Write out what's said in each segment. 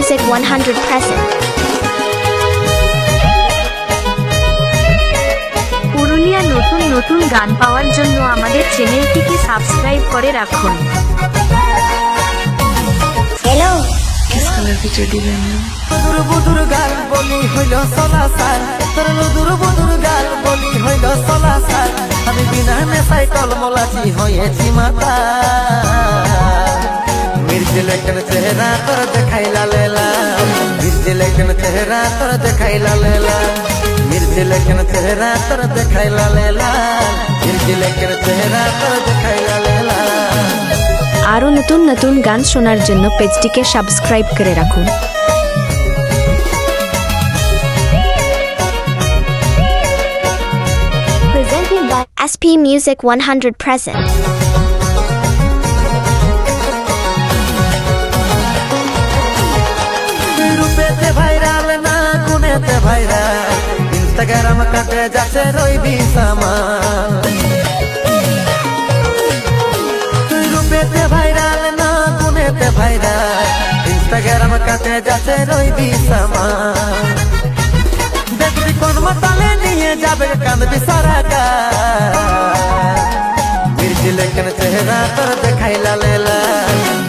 Music 100%. Purulia নতুন নতুন গান পাওয়ার জন্য আমাদের চ্যানেলটিকে সাবস্ক্রাইব করে রাখুন। হ্যালো বুদুর বুদুর গাল বলি হইল সলাসার, তোর বুদুর বুদুর গাল বলি হইল সলাসার। আমি বিনা নেশায় টলমলাচি হয়েছি মাতা, মির্জে লেখেন চেহারা তোর দেখাইলা লেলা, মির্জে লেখেন চেহারা তোর দেখাইলা লেলা, মির্জে লেখেন চেহারা তোর দেখাইলা লেলা, মির্জে লেখেন চেহারা তোর দেখাইলা লেলা। আরও নতুন নতুন গান শোনার জন্য পেজটিকে সাবস্ক্রাইব করে রাখুন। Presented by SP Music 100%. রূপেতে viral না গুণেতে ভাইরাল, ইনস্টাগ্রাম কাটে যাচ্ছে রইবি সামান। রূপেতে ভাইরাল না গুণেতে ভাইরাল, ইনস্টাগ্রাম কাটে যাচ্ছে রইবি সামান। দেখবি কোন মাতালে নিয়ে যাবে কাঁদবি সারাকা, মির্জি লেখেন চেহারা তোর দেখাইলা লেলা,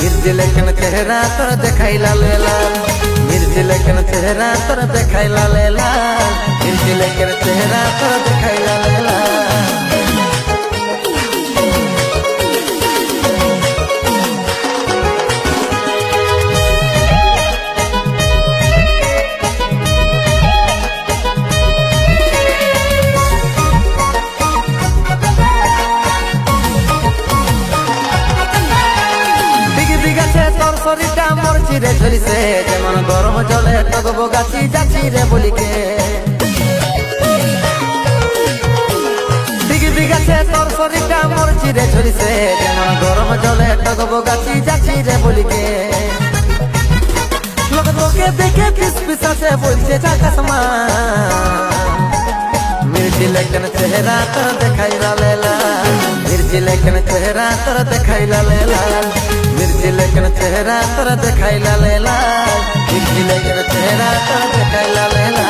মির্জি লেখেন চেহারা তোর দেখাইলা লেলা, মির্জি লেখেন চেহারা তোর দেখাইলা লেলা, মির্জি লেখেন চেহারা তোর দেখাইলা লেলা। শরীরটা মোর চিরে ঝরিছে, যেমন গরম জলে টকবো গাছি যাচ্ছি রে বলিকে। বিঘি বিঘাছে তোর শরীরটা মোর চিরে ঝরিছে, যেমন গরম জলে টকবো গাছি যাচ্ছি রে বলিকে। লোক লোকে দেখে পিস পিস আছে বলছে চাকাসমা, মির্জি লেখেন চেহারা তোর দেখাইলা লেলা, মির্জি লেখেন চেহারা তোর দেখাইলা লেলা, মির্জি লেখেন চেহারা তোর দেখাইলা লেলা, মির্জি লেখেন চেহারা তোর দেখাইলা লেলা।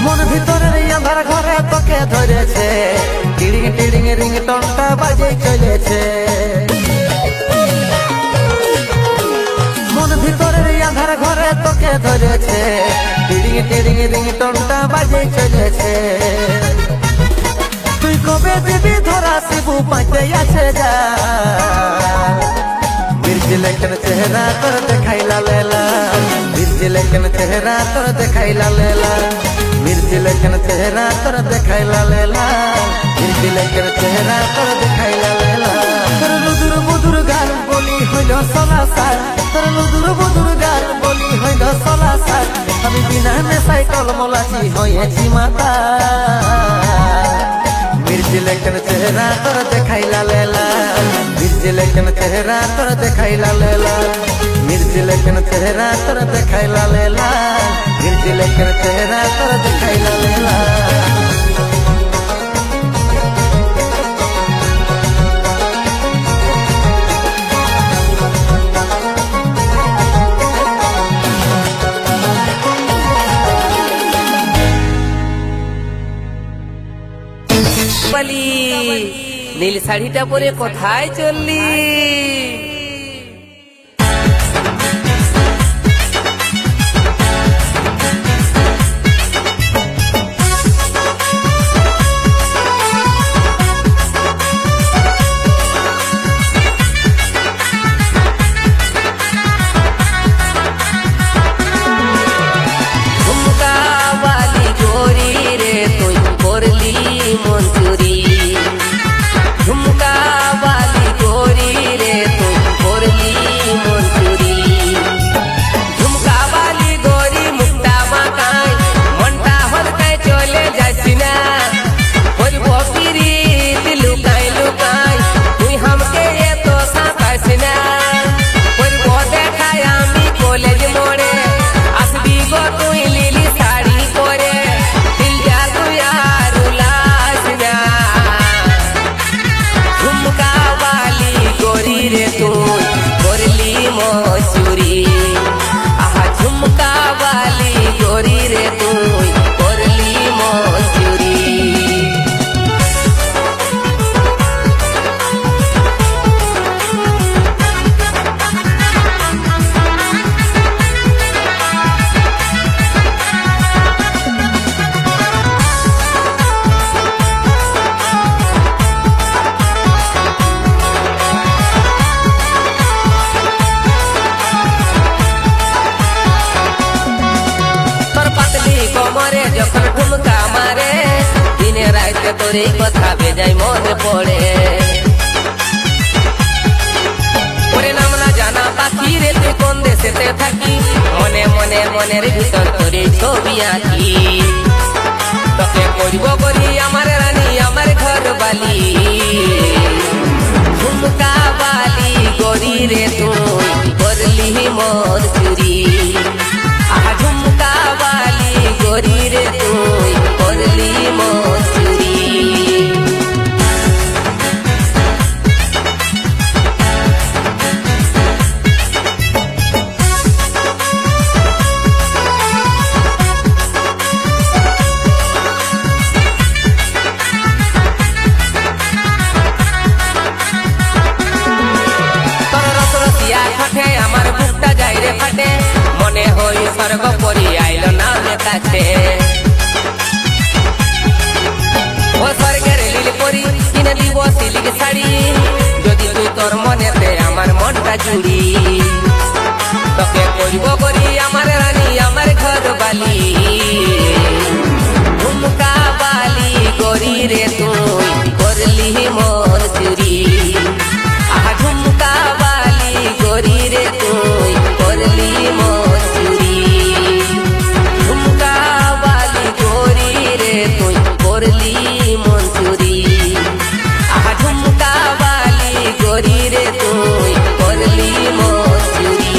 মন ভিতরের আঁধার ঘরে তোকে ধরেছে, টিড়িং টিড়িং রিংটনটা বাজে চলেছে। মন ভিতরের আঁধার ঘরে তোকে ধরেছে, টিড়িং টিড়িং রিংটনটা বাজে চলেছে। তুই কবে দিবি ধরা শিবু পাইতে আছে যা, মির্জি লেখেন চেহারা তোর দেখাইলা লেলা, মির্জি লেখেন চেহারা তোর দেখাইলা লেলা, মির্জি লেখেন চেহারা তোর দেখাইলা লেলা, মির্জি লেখেন চেহারা তোর দেখাইলা লেলা। তোর লুদুর বুদুর গাল বলি হইল সলাসার, তোর লুদুর বুদুর গাল বলি হইল সলাসার। আমি বিনা নেশায় টলমলাচি হয়েছি মাতা, মির্জি লেখেন চেহারা তোর দেখাইলা লেলা, মির্জি লেখেন চেহারা তোর দেখাইলা লেলা, মির্জি লেখেন চেহারা তোর দেখাইলা লেলা, মির্জি লেখেন চেহারা তোর দেখাইলা লেলা। নীল শাড়িটা পরে কোথায় চললি? তোর এই কথা বেজায় মনে পড়ে। ওরে নাম না জানা পাখি রে তুই কোন দেশেতে থাকি, মনে মনে মনের ভিতর তোর এই ছবি আঁকি। তোকে করব করি আমার রানী আমার ঘর বালি, ঝুমকা বালি গরি রে তুই করলি মোর চুরি। আহা ঝুমকা বালি গরি রে তুই করলি মোর চুরি। আমার বুকটা যাই রে ফাটে, মনে হই স্বর্গ পরি আইল না কাছে। ও স্বর্গের লীল পরি কিনে দিব সিলিক শাড়ি, যদি তুই তোর মনেতে আমার মনটা জুড়ি। তোকে করব করি আমার রানী আমার ঘর বালি, ঝুমকা বালি গরি রে তুই করলি মোর চুরি। আহা ঝুমকা বালি গরি রে তুই করলি মোর চুরি। ঝুমকা বালি গরি রে তুই করলি মোর চুরি। আহা ঝুমকা বালি গরি রে তুই করলি মোর চুরি।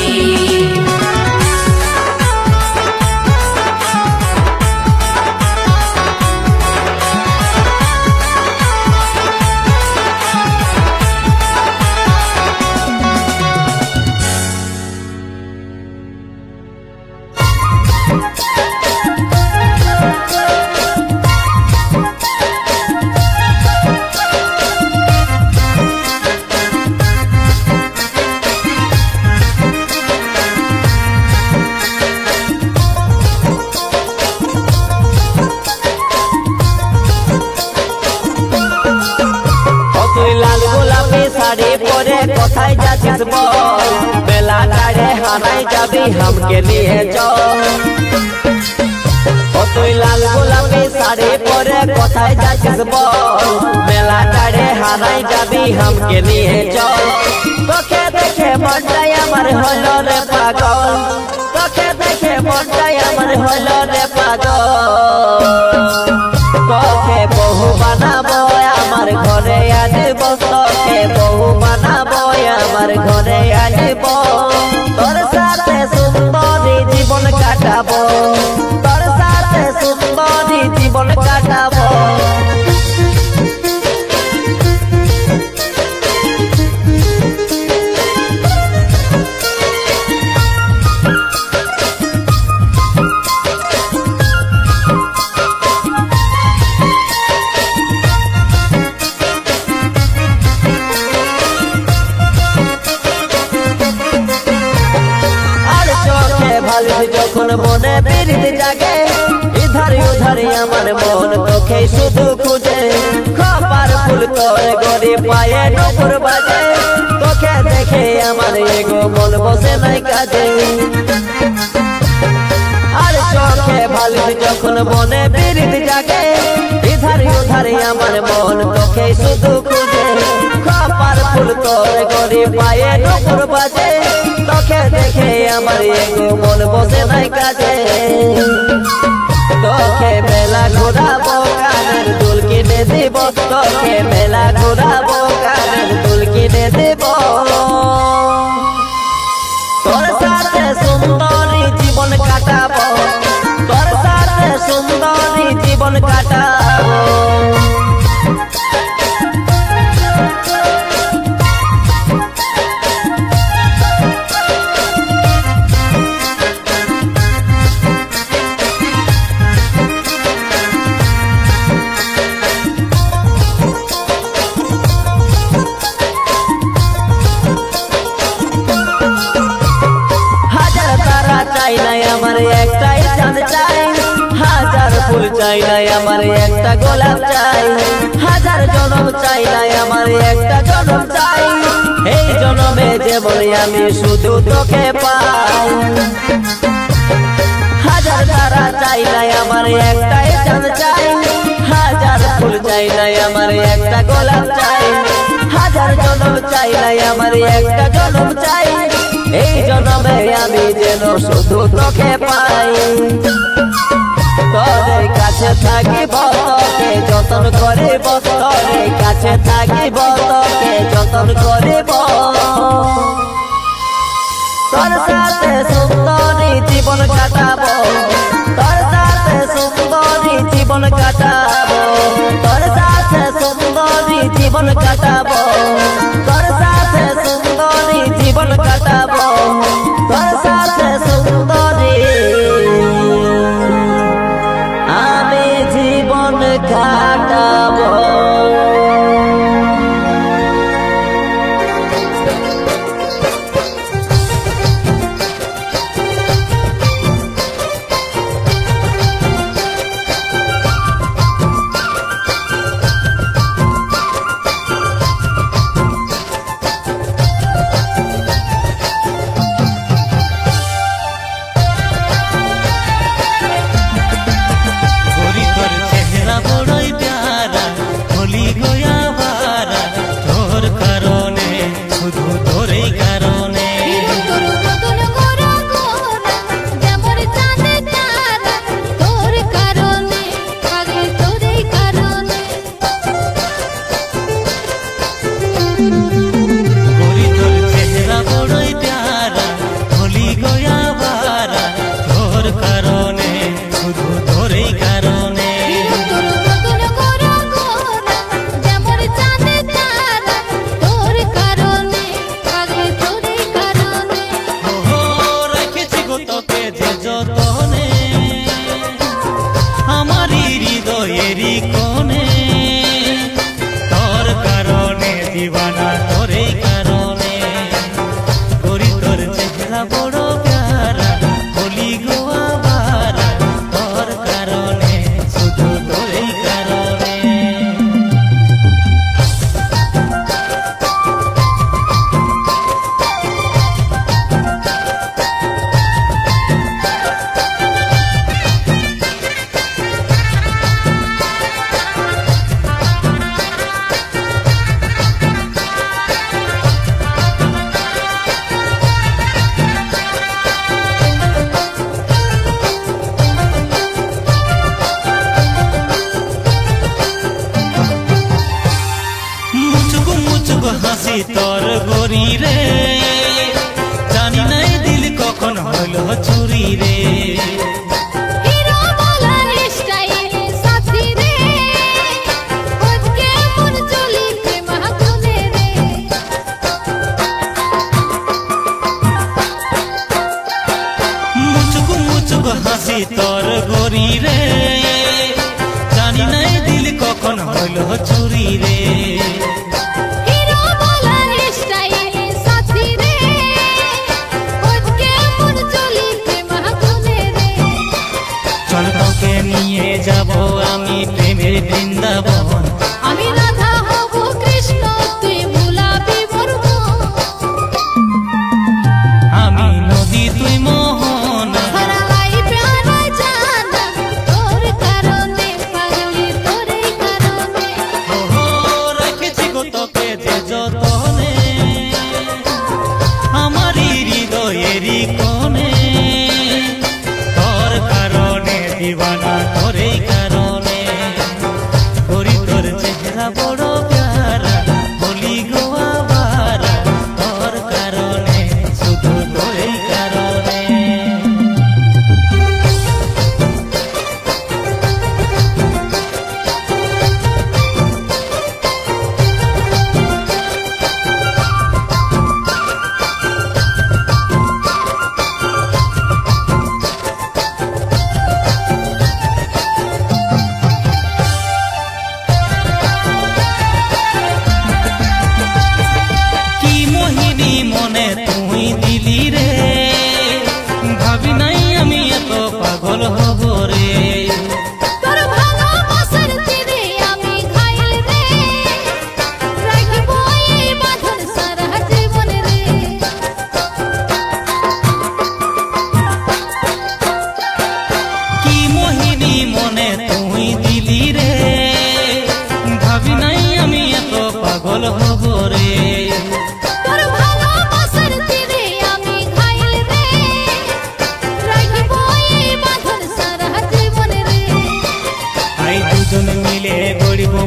লাল গোলাপি শাড়ি পরে কোথায় যাচ্ছিস বল, বেলা টাড়ে হারাই যাবি হামকে নিয়ে চল। ও তুই লাল গোলাপি শাড়ি পরে কোথায় যাচ্ছিস বল, বেলা টাড়ে হারাই যাবি হামকে নিয়ে চল। তোকে দেখে মনটাই আমার হলো রে পাগল, তোকে দেখে মনটাই আমার হলো রে পাগল। তোকে বহু বানাবো আমার ঘরে আসব, তোকে বহু বানাবো আমার ঘরে আসব। তোর সাথে সুন্দরী জীবন কাটাবো, তোর সাথে সুন্দরী জীবন কাটাবো। যখন মনে পীড়িত জাগে, ইধার উধার আমার মন তোকে শুধু খুঁজে। খপার ফুল তোর গড়ি পায়ে নুপুর বাজে, তোকে দেখে আমার এগো মন বসে নাই কাজে। আর চোখে ভালো যখন মনে পীড়িত জাগে, ইধার উধার আমার মন তোকে শুধু খুঁজে। খপার ফুল তোর গড়ি পায়ে নুপুর বাজে, তোকে দেখে আমার এগো মন বসে নাই কাজে। তোকে মেলা ঘোরাবো কানের দুল কিনে দিব, তোকে মেলা ঘোরাবো কানের দুল কিনে দিব। তোর সাথে সুন্দরী জীবন কাটাবো, তোর সাথে সুন্দরী জীবন কাটাবো। চাই নাই আমার একটাই চাঁদ চাই, হাজার ফুল চাই নাই আমার একটা গোলাপ চাই। হাজার জনম চাই নাই আমার একটা জনম চাই, এই জনমে যেমন আমি শুধু তোকে পাই। হাজার তারা চাই নাই আমার একটাই চাঁদ চাই, হাজার ফুল চাই নাই আমার একটা গোলাপ চাই, হাজার জনম চাই নাই আমার একটা জনম চাই, এই জনমে আমি যেন শুধু তোকে পাই। তোরে কাছে থাকিব তোকে যতন করিব, তোরে কাছে থাকিব তোকে যতন করিব, তোর সাথে সুন্দরী জীবন কাটাবো, তোর সাথে সুন্দরী জীবন কাটাবো, তোর সাথে সুন্দরী জীবন কাটাবো, তোর সাথে সুন্দরী জীবন কাটাবো, তোর সাথে সুন্দরী আমি জীবন কাটাবো। হাসি তোর গরি রে, জানি নাই দিল কখন হলো চুরি রে, মুচুক মুচুক হাসি তোর গরি রে, জানি নাই দিল কখন হলো চুরি রে, নিয়ে যাব আমি প্রেমের বৃন্দাবন, আমি রাধা হব কৃষ্ণ তুই ভুলাবি বর্মন, আমি নদী তুই মোহন, সারা লাইফ হারাই জানা তোর কারণে পাগলি তোরে কারণে, ও রেখেছি গো তোকে যে যতনে, আমারই হৃদয়েরই কোণে, তোর কারণে দিবানা তোরে কারণে, করি তোর চেহারা বড় প্যারা, বলি গো আবার তোর কারণে, শুধু তোরে কারণে।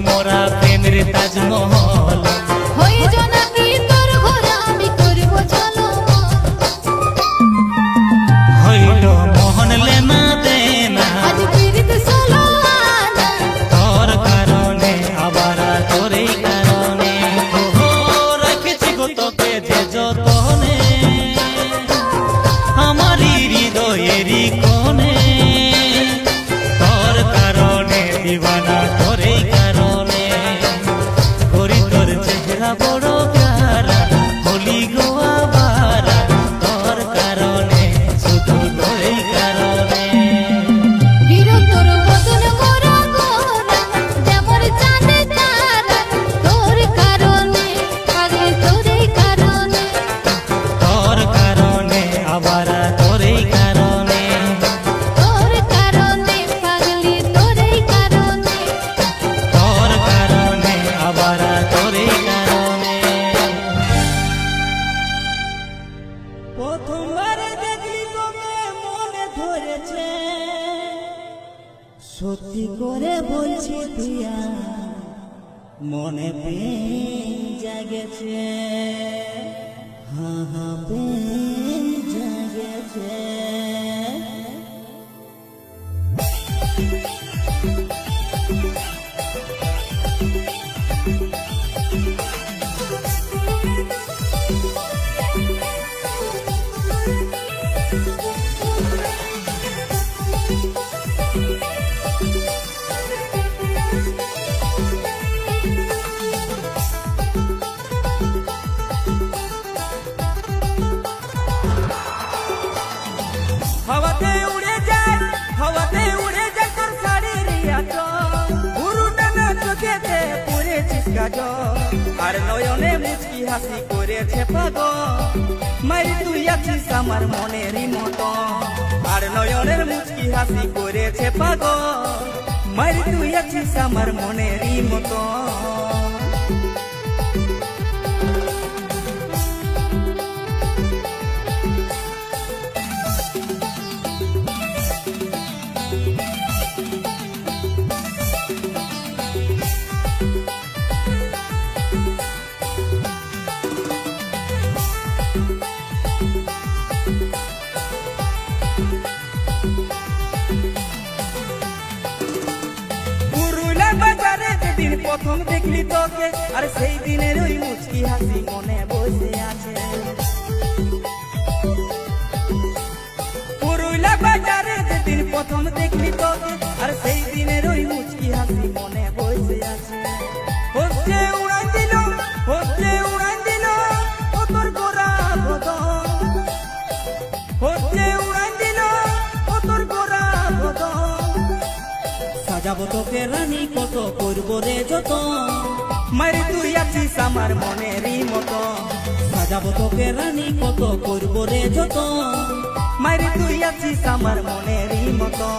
মোরা প্রেমের তাজমহল। হয়ে জনাকি তোর ঘরে আমি করব ঝলমল। হইল মোহন লেনা দেনা আজ ফিরিতে চলো আনা। তোর কারণে আবার তোরই কারণে ও রেখেছি গো তোকে যে যতনে আমারই হৃদয়েরই কোণে। তোর কারণে দিবানা তোরই কারণে করি তোর চেহারা বড় প্যারা বলি গো আবারা তোর কারণে শুধু তোরই কারণে। হিরো তোর বদন গোরা গোরা যেমন চাঁদে তারা। তোর কারণে আগে তোরই কারণে। তোর কারণে আবার তোরই কারণে তোর কারণে পাগলি তোরই কারণে। তোর কারণে আবার তোরই কারণে। প্রথমবার দেখলি তোকে মনে ধরেছে, সত্যি করে বলছি দিয়া মনে প্রেম জাগেছে। হ্যাঁ হ্যাঁ প্রেম জাগেছে। हवाते उड़े जाए তোর শাড়ির আঁচল। গুরু টানা চোখেতে পড়েছিস কাজল, আর নয়নে মুচকি হাসি করেছে পাগল। মারি তুই আছিস আমার মনেরই মতো, আর নয়নের মুচকি হাসি করেছে পাগল। মারি তুই আছিস আমার মনেরই মতো। দিন প্রথম দেখলি তোকে, আর সেই দিনের ওই মুচকি হাসি মনে বসে আছে। পুরুলিয়া বাজারে যেদিন প্রথম দেখলি তোকে, আর সেই দিনের ওই মুচকি হাসি মনে বসে আছে। হচ্ছে উড়ান দিল ও তোর গোরা বদন। হচ্ছে উড়ান দিল ও তোর গোরা বদন। সাজাবো তোকে রানী কত করবো রে যত, মারি তুই আছিস আমার মনেরই মতো। সাজাবো তোকে রানী কত করবো রে যত। মারি তুই আছিস আমার মনেরই মতো।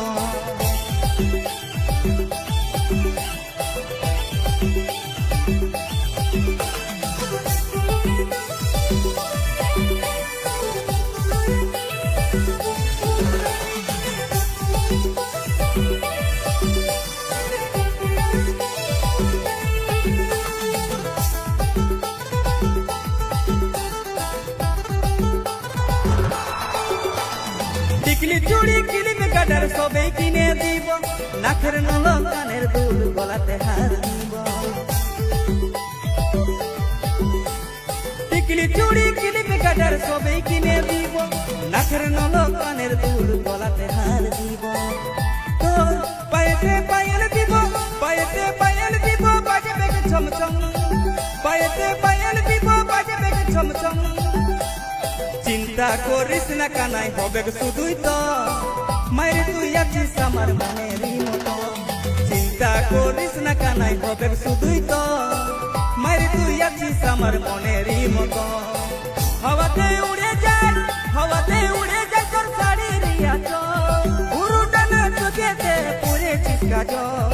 টিকলি চুড়ি কিলিপ গাডার সবেই কিনে দিব, নাকের নল কানের দুল গলাতে হার দিব। টিকলি চুড়ি কিলিপ গাডার সবেই কিনে দিব, নাকের নল কানের দুল গলাতে হার দিব। তোর পায়েতে পায়েল দিব, বাজবে ছমছম। পায়েতে পায়েল দিব, বাজবে ছমছম। চিন্তা করিস না কানাই হবে শুধুই তো, মায়ের তুই আছিস আমার মনেরই মতো। চিন্তা করিস না কানাই হবে শুধুই তো, মায়ের তুই আছিস আমার মনেরই মতো। হাওয়াতে উড়ে যায় তোর শাড়ির আঁচল। গুরু টানা চোখেতে পড়েছিস কাজল,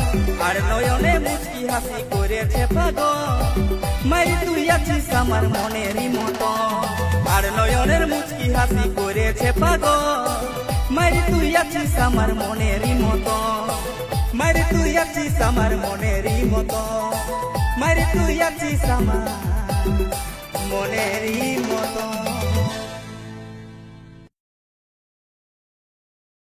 আর নয়নে মুচকি হাসি করেছে পাগল। মায়ের তুই আছিস আমার মনেরই মতো, আর নয়নের মুচকি হাসি করেছে পাগল। মায়ের তুই আছিস আমার মনেরই মতো। মায়ের তুই আছিস আমার মনেরই মতো, মায়ের তুই আছিস আমার মনেরই মতো।